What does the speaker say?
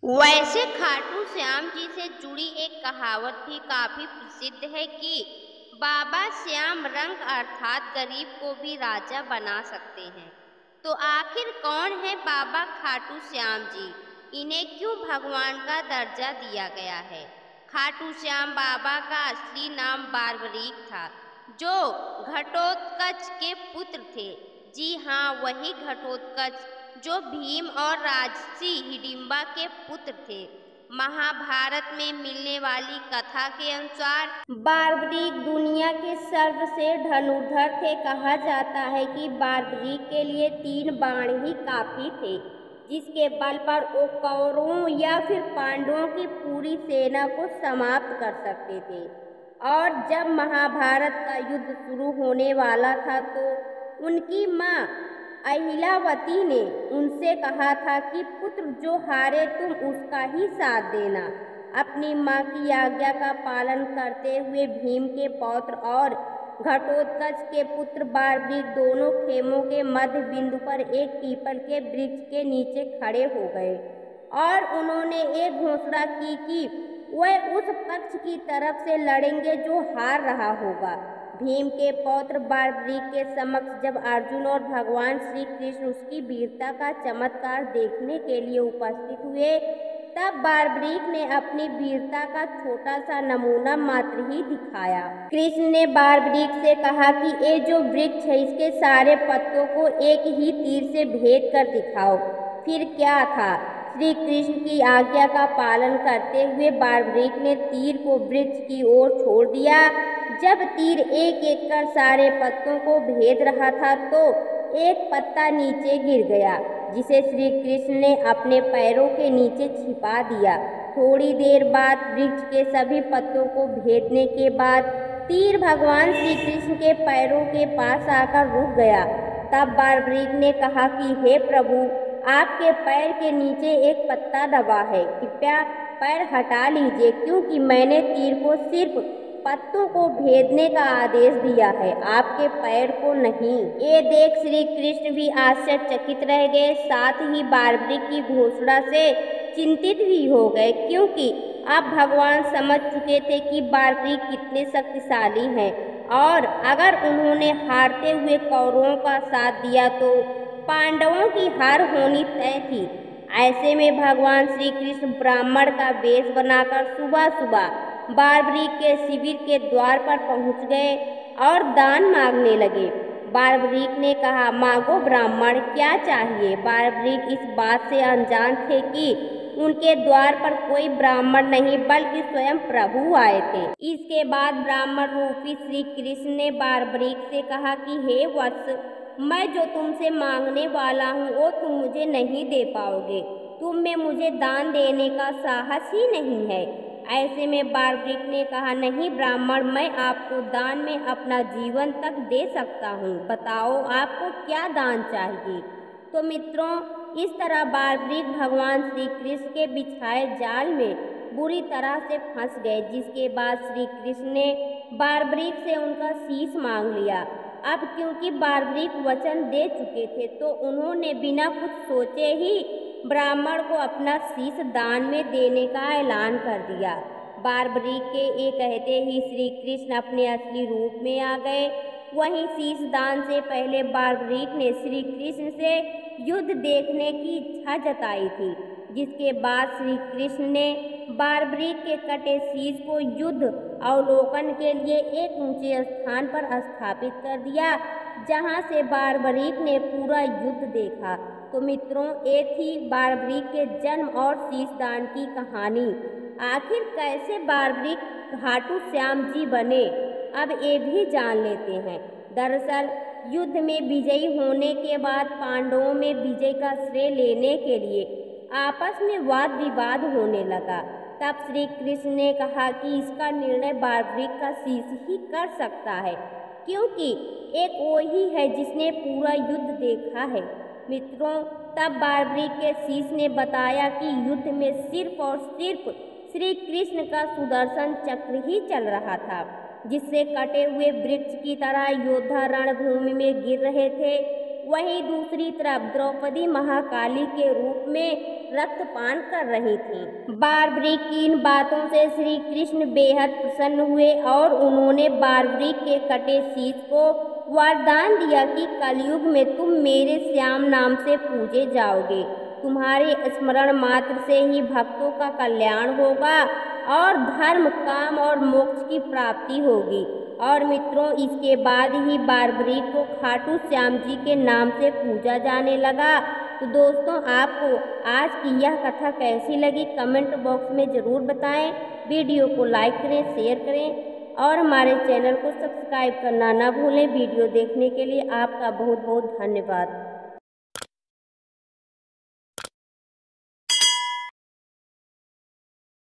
वैसे खाटू श्याम जी से जुड़ी एक कहावत भी काफी प्रसिद्ध है कि बाबा श्याम रंग अर्थात गरीब को भी राजा बना सकते हैं। तो आखिर कौन है बाबा खाटू श्याम जी? इन्हें क्यों भगवान का दर्जा दिया गया है? खाटू श्याम बाबा का असली नाम बारबरीक था, जो घटोत्कच के पुत्र थे। जी हाँ, वही घटोत्कच जो भीम और राजसी हिडिंबा के पुत्र थे। महाभारत में मिलने वाली कथा के अनुसार बारबरीक दुनिया के सर्वश्रेष्ठ धनुर्धर थे। कहा जाता है कि बारबरीक के लिए 3 बाण ही काफी थे, जिसके बल पर वो कौरवों या फिर पांडवों की पूरी सेना को समाप्त कर सकते थे। और जब महाभारत का युद्ध शुरू होने वाला था तो उनकी माँ अहिलावती ने उनसे कहा था कि पुत्र जो हारे तुम उसका ही साथ देना। अपनी माँ की आज्ञा का पालन करते हुए भीम के पौत्र और घटोत्कच के पुत्र बारबरीक दोनों खेमों के मध्य बिंदु पर एक पीपल के वृक्ष के नीचे खड़े हो गए और उन्होंने एक घोषणा की कि वह उस पक्ष की तरफ से लड़ेंगे जो हार रहा होगा। भीम के पौत्र बारबरीक के समक्ष जब अर्जुन और भगवान श्री कृष्ण उसकी वीरता का चमत्कार देखने के लिए उपस्थित हुए, तब बारबरीक ने अपनी वीरता का छोटा सा नमूना मात्र ही दिखाया। कृष्ण ने बारबरीक से कहा कि ये जो वृक्ष है इसके सारे पत्तों को एक ही तीर से भेद कर दिखाओ। फिर क्या था, श्री कृष्ण की आज्ञा का पालन करते हुए बारबरीक ने तीर को वृक्ष की ओर छोड़ दिया। जब तीर एक एक कर सारे पत्तों को भेद रहा था तो एक पत्ता नीचे गिर गया, जिसे श्री कृष्ण ने अपने पैरों के नीचे छिपा दिया। थोड़ी देर बाद वृक्ष के सभी पत्तों को भेदने के बाद तीर भगवान श्री कृष्ण के पैरों के पास आकर रुक गया। तब बारबरीक ने कहा कि हे प्रभु, आपके पैर के नीचे एक पत्ता दबा है, कृपया पैर हटा लीजिए, क्योंकि मैंने तीर को सिर्फ पत्तों को भेदने का आदेश दिया है, आपके पैर को नहीं। ये देख श्री कृष्ण भी आश्चर्यचकित रह गए, साथ ही बारबरीक की घोषणा से चिंतित भी हो गए, क्योंकि अब भगवान समझ चुके थे कि बारबरीक कितने शक्तिशाली हैं और अगर उन्होंने हारते हुए कौरवों का साथ दिया तो पांडवों की हार होनी तय थी। ऐसे में भगवान श्री कृष्ण ब्राह्मण का वेश बनाकर सुबह सुबह बारबरीक के शिविर के द्वार पर पहुंच गए और दान मांगने लगे। बारबरीक ने कहा, मांगो ब्राह्मण, क्या चाहिए? बारबरीक इस बात से अनजान थे कि उनके द्वार पर कोई ब्राह्मण नहीं बल्कि स्वयं प्रभु आए थे। इसके बाद ब्राह्मण रूपी श्री कृष्ण ने बारबरीक से कहा कि हे वत्स, मैं जो तुमसे मांगने वाला हूँ वो तुम मुझे नहीं दे पाओगे, तुम में मुझे दान देने का साहस ही नहीं है। ऐसे में बारबरीक ने कहा, नहीं ब्राह्मण, मैं आपको दान में अपना जीवन तक दे सकता हूँ, बताओ आपको क्या दान चाहिए। तो मित्रों, इस तरह बारबरीक भगवान श्री कृष्ण के बिछाए जाल में बुरी तरह से फंस गए, जिसके बाद श्री कृष्ण ने बारबरीक से उनका शीश मांग लिया। अब क्योंकि बारबरीक वचन दे चुके थे तो उन्होंने बिना कुछ सोचे ही ब्राह्मण को अपना शीश दान में देने का ऐलान कर दिया। बारबरीक के ये कहते ही श्री कृष्ण अपने असली रूप में आ गए। वहीं शीश दान से पहले बारबरीक ने श्री कृष्ण से युद्ध देखने की इच्छा जताई थी, जिसके बाद श्री कृष्ण ने बारबरीक के कटे शीश को युद्ध अवलोकन के लिए एक ऊंचे स्थान पर स्थापित कर दिया, जहां से बारबरीक ने पूरा युद्ध देखा। तो मित्रों, ये थी बारबरीक के जन्म और शीश दान की कहानी। आखिर कैसे बारबरीक खाटू श्याम जी बने, अब ये भी जान लेते हैं। दरअसल युद्ध में विजयी होने के बाद पांडवों में विजय का श्रेय लेने के लिए आपस में वाद विवाद होने लगा। तब श्री कृष्ण ने कहा कि इसका निर्णय बारबरीक का शीश ही कर सकता है, क्योंकि एक वो ही है जिसने पूरा युद्ध देखा है। मित्रों, तब बारबरीक के शीश ने बताया कि युद्ध में सिर्फ और सिर्फ श्री कृष्ण का सुदर्शन चक्र ही चल रहा था, जिससे कटे हुए वृक्ष की तरह योद्धा रणभूमि में गिर रहे थे। वहीं दूसरी तरफ द्रौपदी महाकाली के रूप में रक्तपान कर रही थीं। बार्बरी की इन बातों से श्री कृष्ण बेहद प्रसन्न हुए और उन्होंने बार्बरी के कटे शीश को वरदान दिया कि कलयुग में तुम मेरे श्याम नाम से पूजे जाओगे। तुम्हारे स्मरण मात्र से ही भक्तों का कल्याण होगा और धर्म, काम और मोक्ष की प्राप्ति होगी। और मित्रों, इसके बाद ही बार्बरी को खाटू श्याम जी के नाम से पूजा जाने लगा। तो दोस्तों, आपको आज की यह कथा कैसी लगी कमेंट बॉक्स में ज़रूर बताएं। वीडियो को लाइक करें, शेयर करें और हमारे चैनल को सब्सक्राइब करना ना भूलें। वीडियो देखने के लिए आपका बहुत बहुत धन्यवाद।